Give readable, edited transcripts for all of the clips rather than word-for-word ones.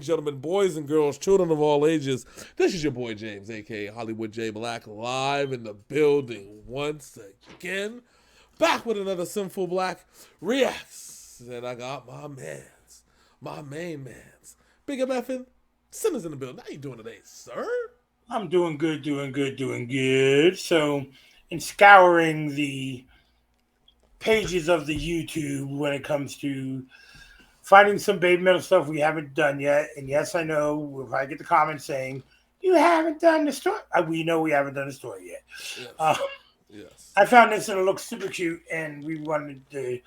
gentlemen, boys and girls, children of all ages, this is your boy James, a.k.a. Hollywood J. Blaq, live in the building once again. Back with another Synful Blaq Reacts. And I got my main mans. Big MFing, Simmons in the building. How you doing today, sir? I'm doing good. So, in scouring the pages of the YouTube when it comes to finding some baby metal stuff we haven't done yet, and yes, I know if I get the comments saying you haven't done the story, we know we haven't done the story yet. Yes. Yes. I found this and it looks super cute, and we wanted to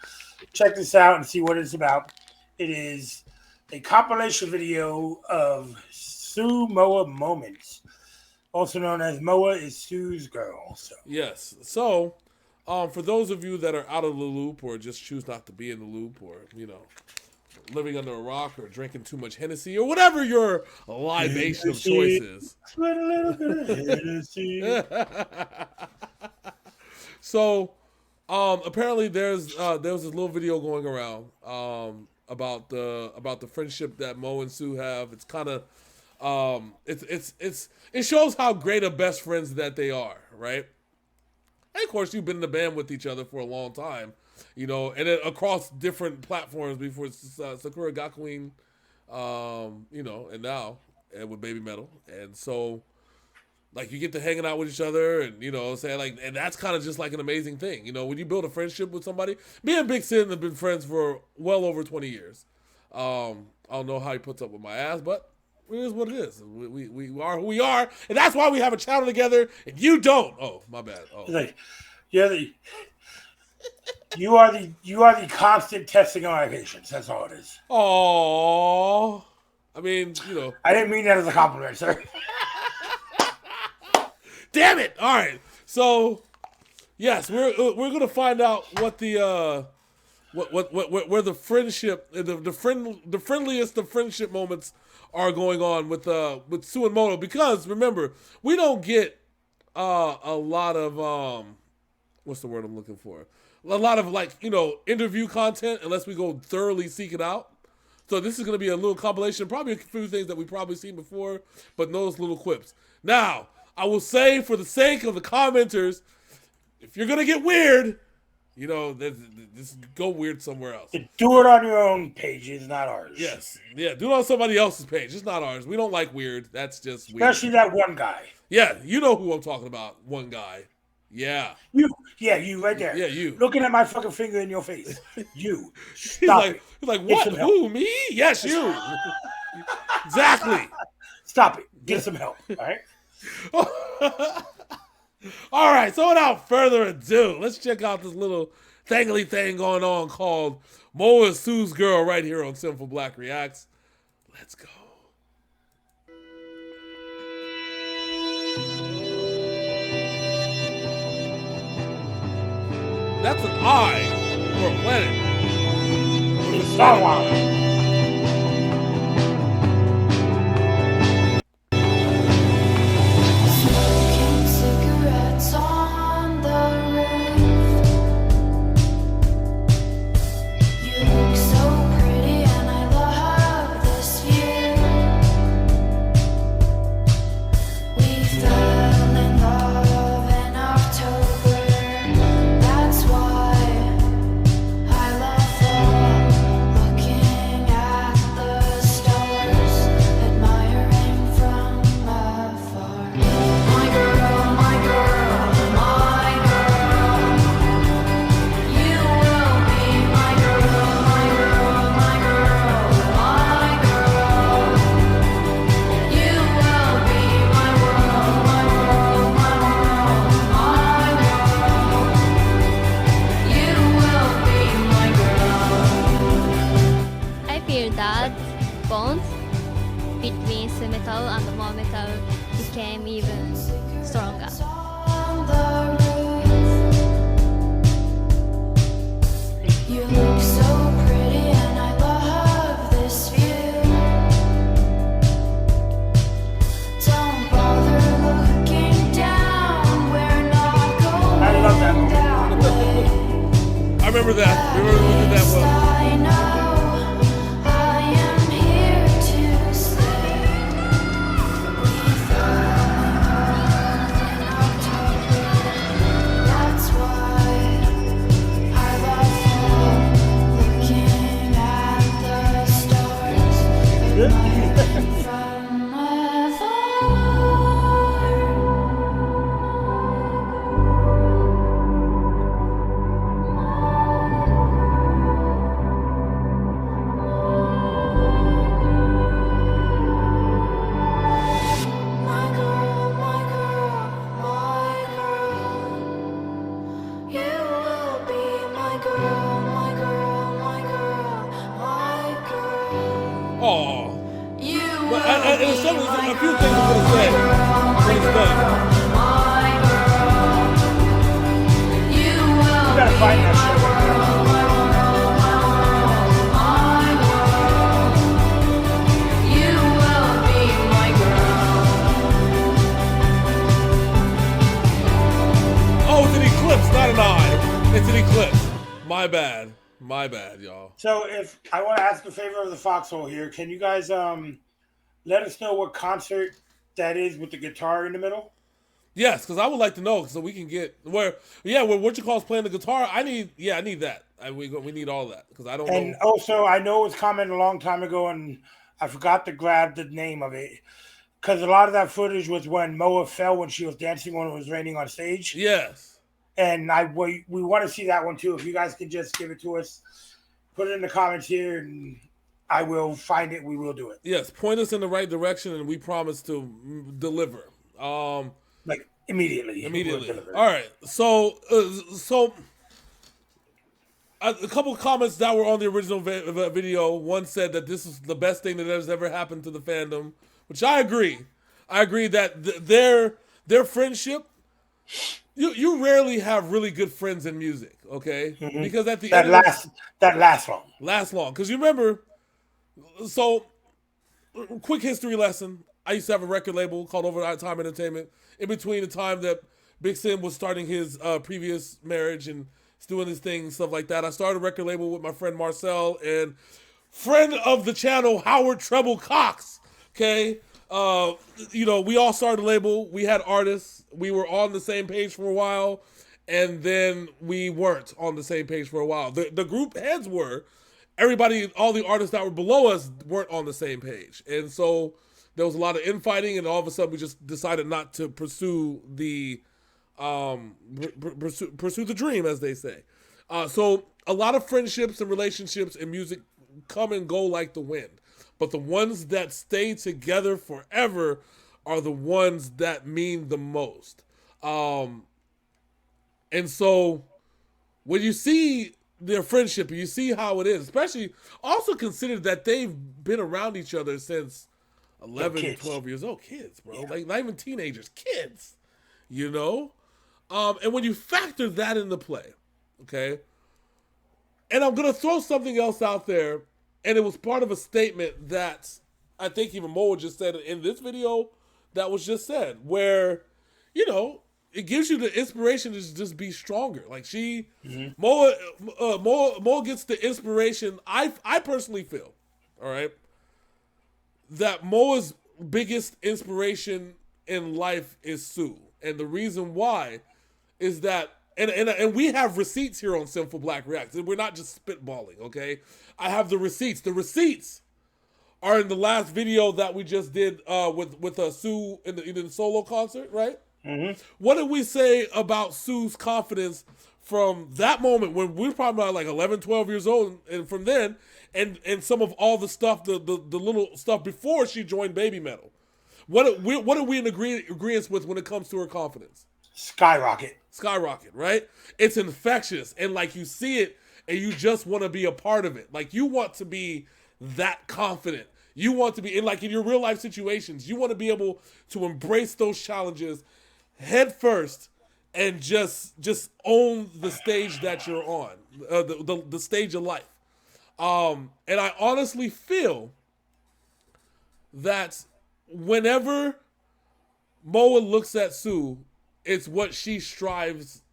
check this out and see what it's about. It is a compilation video of Sue MOA moments, also known as MOA is Sue's girl. So. Yes. So, for those of you that are out of the loop or just choose not to be in the loop, or living under a rock or drinking too much Hennessy or whatever your libation of choice is. Sweat a little bit of Hennessy. So, apparently there's this little video going around about the friendship that Mo and Sue have. It's kind of it shows how great of best friends that they are, right? And of course, you've been in the band with each other for a long time. And across different platforms before Sakura Gakuin, and now with BABYMETAL. And so, you get to hanging out with each other and, and that's kind of just like an amazing thing. When you build a friendship with somebody, me and Big Sin have been friends for well over 20 years. I don't know how he puts up with my ass, but it is what it is. We are who we are, and that's why we have a channel together, and you don't. Oh, my bad. Oh. You are the constant testing of my patience. That's all it is. Oh, I mean, I didn't mean that as a compliment, sir. Damn it! All right, so yes, we're gonna find out what the where the friendship, the friendliest of friendship moments are going on with Sue and Moto, because remember, we don't get a lot of what's the word I'm looking for? A lot of interview content unless we go thoroughly seek it out. So this is going to be a little compilation, probably a few things that we've probably seen before, but those little quips. Now, I will say, for the sake of the commenters, if you're going to get weird, just go weird somewhere else. Do it on your own page. It's not ours. Yes. Yeah, do it on somebody else's page. It's not ours. We don't like weird. That's just weird. Especially that one guy. Yeah, you know who I'm talking about. One guy. Yeah. You right there. Yeah, you. Looking at my fucking finger in your face. You. Stop it. He's like, what? Who? Me? Yes, you. Exactly. Stop it. Get some help. All right? All right, so without further ado, let's check out this little thangly thing going on called MOA Sue's Girl right here on Synful Blaq Reacts. Let's go. That's an eye for a planet. It's Star Wars. Bond between Metal and MOA Metal became even stronger. You look so pretty and I love this view. Don't bother looking down, we're not going I love that movie. that way. I remember that. Remember we did that one. I know I am here to stay. there's a few things I'm gonna say when it's done. You gotta find that shit. Oh, it's an eclipse, not an eye. It's an eclipse. My bad, y'all. So if I want to ask a favor of the foxhole here, can you guys let us know what concert that is with the guitar in the middle? Yes, because I would like to know so we can get where what you call is playing the guitar. I need that. We need all that because I don't know. And also, I know it was commented a long time ago, and I forgot to grab the name of it because a lot of that footage was when MOA fell when she was dancing when it was raining on stage. Yes. And we want to see that one too. If you guys can just give it to us, put it in the comments here, and I will find it. We will do it. Yes, point us in the right direction, and we promise to deliver. Like immediately. All right. So a couple of comments that were on the original video. One said that this is the best thing that has ever happened to the fandom, which I agree. I agree that their friendship. You rarely have really good friends in music, okay? Mm-hmm. Because at the end that lasts long. Because you remember, so quick history lesson. I used to have a record label called Overtime Entertainment. In between the time that Big Sim was starting his previous marriage and doing his thing, stuff like that, I started a record label with my friend Marcel and friend of the channel Howard Treble Cox. Okay, we all started a label. We had artists. We were on the same page for a while, and then we weren't on the same page for a while. The group heads were. Everybody, all the artists that were below us weren't on the same page, and so there was a lot of infighting, and all of a sudden we just decided not to pursue the pursue the dream, as they say. So a lot of friendships and relationships in music come and go like the wind, but the ones that stay together forever are the ones that mean the most. And so when you see their friendship, you see how it is, especially also consider that they've been around each other since 11, 12 years old. Kids, bro. Yeah. Like, not even teenagers. Kids. And when you factor that into play, okay? And I'm going to throw something else out there, and it was part of a statement that I think even MOA just said in this video that was just said, where, it gives you the inspiration to just be stronger. Like MOA gets the inspiration. I personally feel, all right, that MOA's biggest inspiration in life is Sue. And the reason why is that, and we have receipts here on Synful Blaq Reacts. We're not just spitballing, okay? I have the receipts. The receipts are in the last video that we just did with Sue in the solo concert, right? Mm-hmm. What did we say about Sue's confidence from that moment when we were probably like 11, 12 years old, and from then, and some of all the stuff, the little stuff before she joined BABYMETAL? What are we in agreement with when it comes to her confidence? Skyrocket, right? It's infectious, and like you see it, and you just want to be a part of it. Like you want to be that confident. You want to be in your real life situations. You want to be able to embrace those challenges head first and just own the stage that you're on, the stage of life. And I honestly feel that whenever MOA looks at Sue, it's what she strives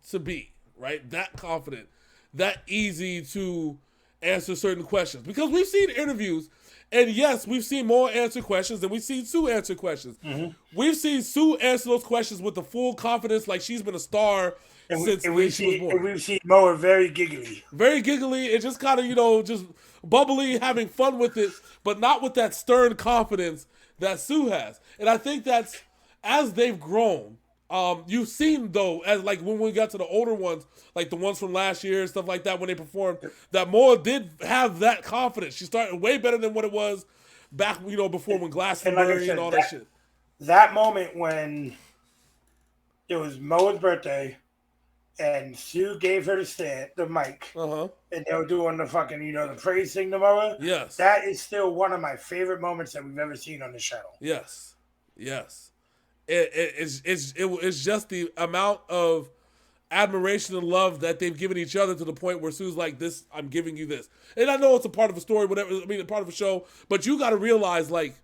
to be, right? That confident, that easy to answer certain questions. Because we've seen interviews, and yes, we've seen MOA answer questions, and we've seen Sue answer questions. Mm-hmm. We've seen Sue answer those questions with the full confidence, like she's been a star since she was born. And we've seen MOA very giggly. Very giggly, and just kind of, just bubbly, having fun with it, but not with that stern confidence that Sue has. And I think that's, as they've grown, you've seen, though, as like when we got to the older ones, like the ones from last year and stuff like that, when they performed, that MOA did have that confidence. She started way better than what it was back, before when Glastonbury and all that shit. That moment when it was MOA's birthday and Sue gave her the mic, Uh-huh. and they were doing the fucking, the praise thing to MOA. Yes. That is still one of my favorite moments that we've ever seen on the channel. Yes. Yes. It's just the amount of admiration and love that they've given each other to the point where Sue's like, this, I'm giving you this. And I know it's a part of a story, whatever, I mean, a part of a show, but you got to realize, like,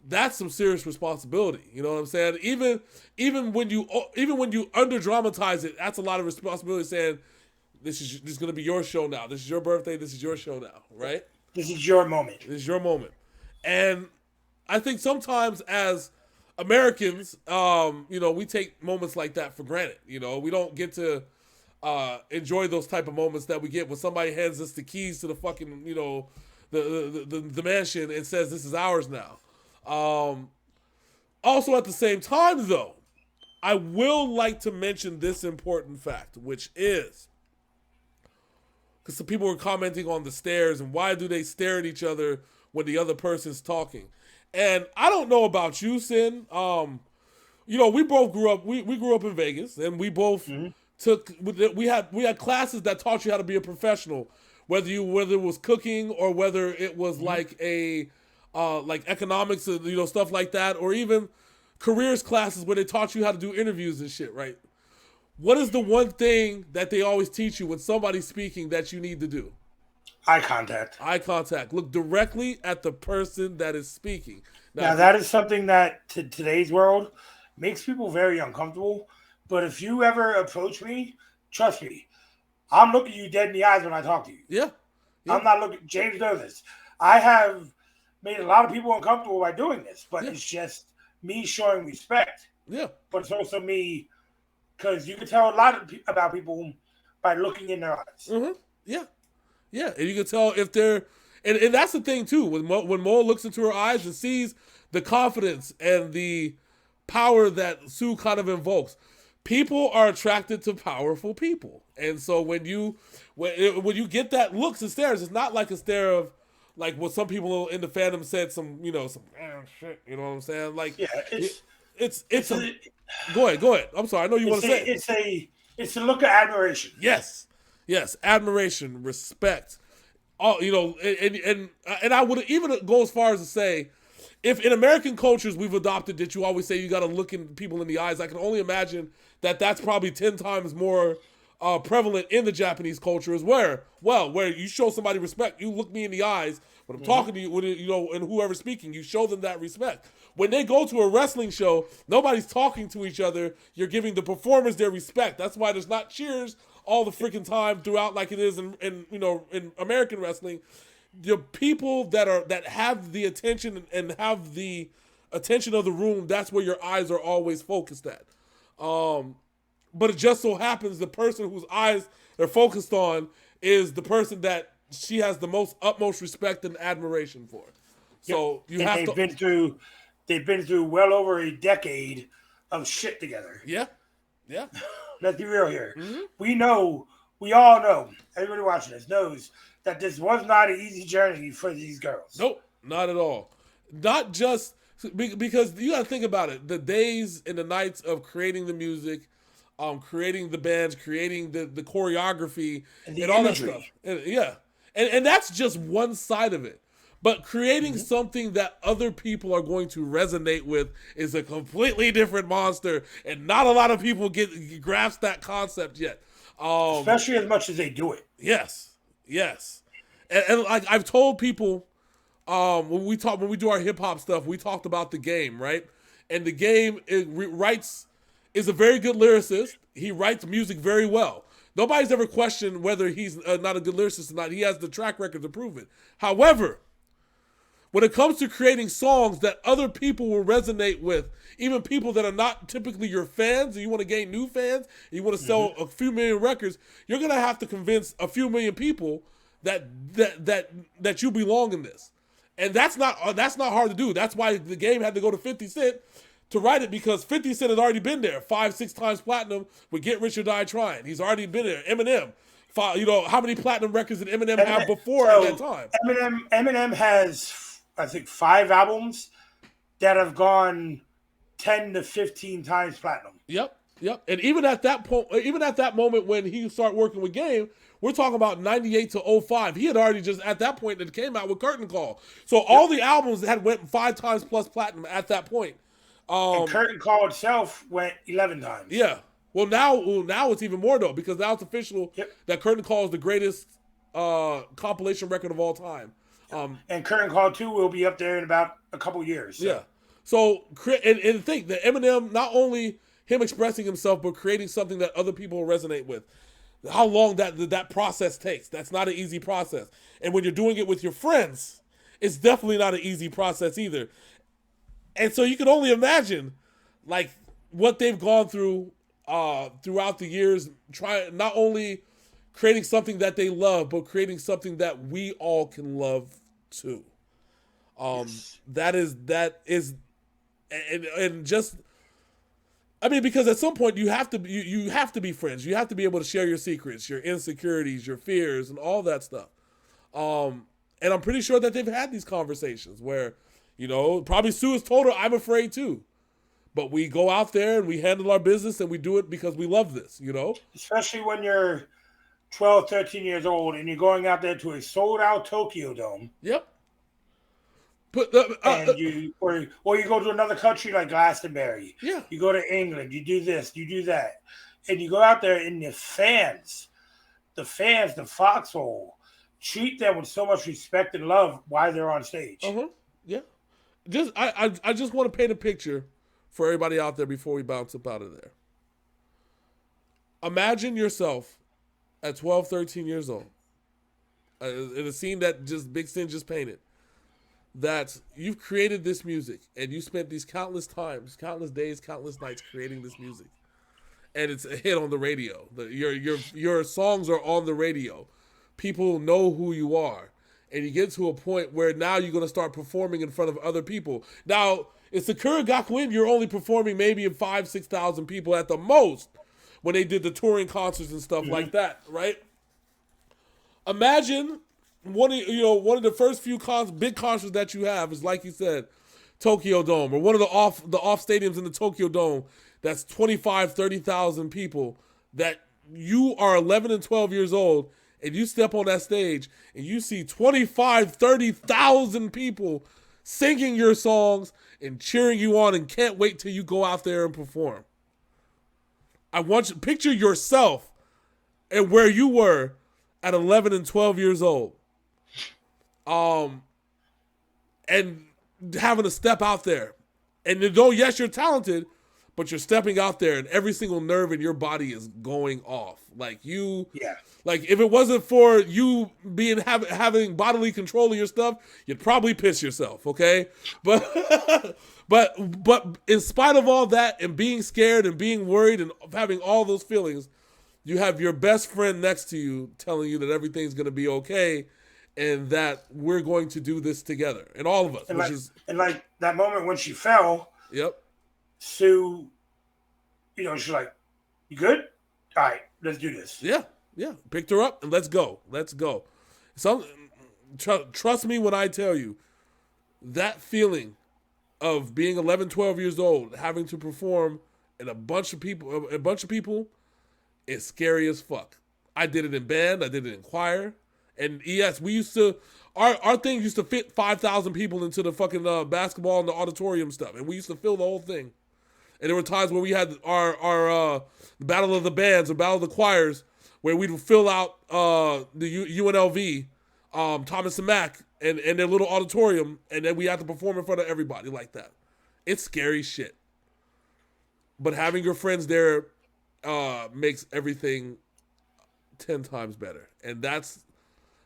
that's some serious responsibility. You know what I'm saying? Even when you under dramatize it, that's a lot of responsibility. Saying this is going to be your show now. This is your birthday. This is your show now, right? This is your moment. This is your moment. And I think sometimes as Americans, we take moments like that for granted. We don't get to enjoy those type of moments that we get when somebody hands us the keys to the fucking, the mansion and says this is ours now. Also, at the same time, though, I will like to mention this important fact, which is because some people were commenting on the stares and why do they stare at each other when the other person's talking. And I don't know about you, Sin. We both grew up. We grew up in Vegas, and we both we had classes that taught you how to be a professional, whether it was cooking or whether it was like a like economics, stuff like that, or even careers classes where they taught you how to do interviews and shit, right? What is the one thing that they always teach you when somebody's speaking that you need to do? Eye contact. Eye contact. Look directly at the person that is speaking. Now that is something that today's world makes people very uncomfortable. But if you ever approach me, trust me, I'm looking you dead in the eyes when I talk to you. Yeah. I'm not looking. James knows this. I have made a lot of people uncomfortable by doing this, but it's just me showing respect. Yeah. But it's also me, because you can tell a lot about people by looking in their eyes. Mm-hmm. Yeah. Yeah. And you can tell if they're, and that's the thing too, when Moa looks into her eyes and sees the confidence and the power that Sue kind of invokes, people are attracted to powerful people. And so when you get that looks and stares, it's not like a stare of, like what some people in the fandom said, some shit. You know what I'm saying? Like, yeah, it's go ahead. I'm sorry. I know you want to say it's a look of admiration. Yes, admiration, respect. And I would even go as far as to say, if in American cultures we've adopted that you always say you got to look in people in the eyes, I can only imagine that that's probably 10 times more prevalent in the Japanese culture is where you show somebody respect. You look me in the eyes when I'm talking to you, and whoever's speaking, you show them that respect. When they go to a wrestling show, nobody's talking to each other. You're giving the performers their respect. That's why there's not cheers all the freaking time throughout like it is in American wrestling. The people that have the attention and have the attention of the room, that's where your eyes are always focused at. But it just so happens the person whose eyes they're focused on is the person that she has the utmost respect and admiration for. So they've been through well over a decade of shit together. Yeah. Let's be real here. Mm-hmm. We all know, everybody watching this knows that this was not an easy journey for these girls. Nope, not at all. Not just because you got to think about it. The days and the nights of creating the music, creating the bands, creating the choreography, and all imagery. That stuff. And that's just one side of it. But creating something that other people are going to resonate with is a completely different monster, and not a lot of people grasp that concept yet. Especially as much as they do it. Yes. And like I've told people, when we do our hip hop stuff, we talked about the game, right? And the game is a very good lyricist. He writes music very well. Nobody's ever questioned whether he's not a good lyricist or not. He has the track record to prove it. However, when it comes to creating songs that other people will resonate with, even people that are not typically your fans, and you want to gain new fans, and you want to sell a few million records, you're gonna have to convince a few million people that you belong in this. And that's not hard to do. That's why the game had to go to 50 Cent to write it, because 50 Cent had already been there 5-6 times platinum with Get Rich or Die Trying. He's already been there. Eminem. How many platinum records did Eminem have before at that time? Eminem has, I think, 5 albums that have gone 10 to 15 times platinum. Yep. Yep. And even at that point, even at that moment when he started working with Game, we're talking about 98 to 05. He had already just at that point that came out with Curtain Call. So all the albums had went 5 times plus platinum at that point. And Curtain Call itself went 11 times. Yeah. Well, now it's even more though, because now it's official Yep. that Curtain Call is the greatest compilation record of all time. And Curtain Call 2 will be up there in about a couple years. So. Yeah. So and think that Eminem, not only him expressing himself, but creating something that other people resonate with. How long that process takes. That's not an easy process. And when you're doing it with your friends, it's definitely not an easy process either. And so you can only imagine like what they've gone through throughout the years, trying not only creating something that they love, but creating something that we all can love too. Yes. That is and just I mean, because at some point you have to be friends. You have to be able to share your secrets, your insecurities, your fears, and all that stuff. And I'm pretty sure that they've had these conversations where, probably Sue has told her, I'm afraid too. But we go out there and we handle our business and we do it because we love this, Especially when you're 12, 13 years old and you're going out there to a sold-out Tokyo Dome. Yep. But and you go to another country like Glastonbury. Yeah. You go to England. You do this. You do that, and you go out there and the fans, the foxhole, treat them with so much respect and love while they're on stage. Yeah. I just want to paint a picture for everybody out there before we bounce up out of there. Imagine yourself at 12, 13 years old in a scene that Big Sin just painted. That you've created this music and you spent these countless times, countless days, countless nights creating this music, and it's a hit on the radio. Your songs are on the radio. People know who you are, and you get to a point where now you're going to start performing in front of other people. Now it's the Sakura Gakuin. You're only performing maybe in 5,000-6,000 people at the most when they did the touring concerts and stuff like that, right? Imagine. One of the first few big concerts that you have is, like you said, Tokyo Dome, or one of the off stadiums in the Tokyo Dome that's 25, 30,000 people, that you are 11 and 12 years old and you step on that stage and you see 25, 30,000 people singing your songs and cheering you on and can't wait till you go out there and perform. I want you to picture yourself and where you were at 11 and 12 years old. And having to step out there, and yes, you're talented, but you're stepping out there, and every single nerve in your body is going off. Like if it wasn't for you having bodily control of your stuff, you'd probably piss yourself. Okay, but in spite of all that, and being scared and being worried and having all those feelings, you have your best friend next to you telling you that everything's going to be okay. And that we're going to do this together, and all of us. And like that moment when she fell. Yep. Sue, she's like, "You good? All right, let's do this." Yeah. Picked her up and let's go. Trust me when I tell you, that feeling of being 11, 12 years old, having to perform in a bunch of people, is scary as fuck. I did it in band. I did it in choir. And yes, we used to, our thing used to fit 5,000 people into the fucking basketball and the auditorium stuff. And we used to fill the whole thing. And there were times where we had our Battle of the Bands or Battle of the Choirs where we'd fill out the UNLV, Thomas and Mack, and their little auditorium. And then we had to perform in front of everybody like that. It's scary shit. But having your friends there makes everything 10 times better. And that's...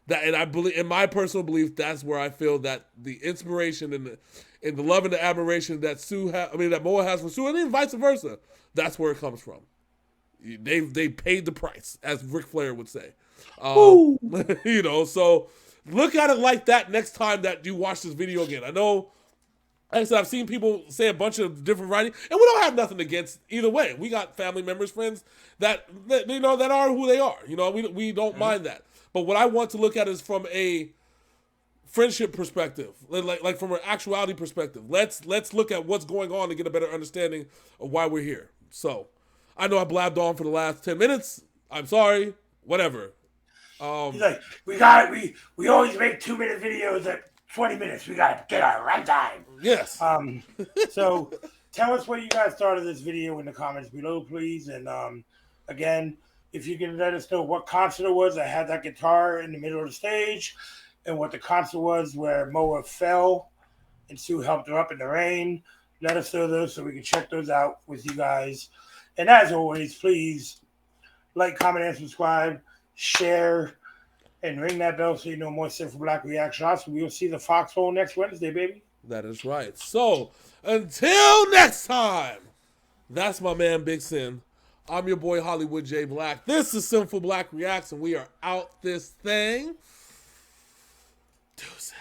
and I believe, in my personal belief, that's where I feel that the inspiration and the love and the admiration that that MOA has for Sue, and then vice versa, that's where it comes from. They paid the price, as Ric Flair would say. So look at it like that next time that you watch this video again. I know, like I said, I've seen people say a bunch of different writing, and we don't have nothing against either way. We got family members, friends that are who they are. We don't mind that. But what I want to look at is from a friendship perspective, like from an actuality perspective. Let's look at what's going on to get a better understanding of why we're here. So I know I blabbed on for the last 10 minutes. I'm sorry. Whatever. He's like, we always make 2-minute videos at 20 minutes. We gotta get our runtime. Yes. So tell us what you guys thought of this video in the comments below, please. And again, if you can let us know what concert it was that had that guitar in the middle of the stage, and what the concert was where MOA fell and Sue helped her up in the rain. Let us know those so we can check those out with you guys. And as always, please like, comment, and subscribe, share, and ring that bell so you know more Synful Blaq reaction. Also, we will see the Foxhole next Wednesday, baby. That is right. So, until next time, that's my man, Big Sin. I'm your boy, Hollywood J. Black. This is Synful Blaq Reacts, and we are out this thing. Deuces.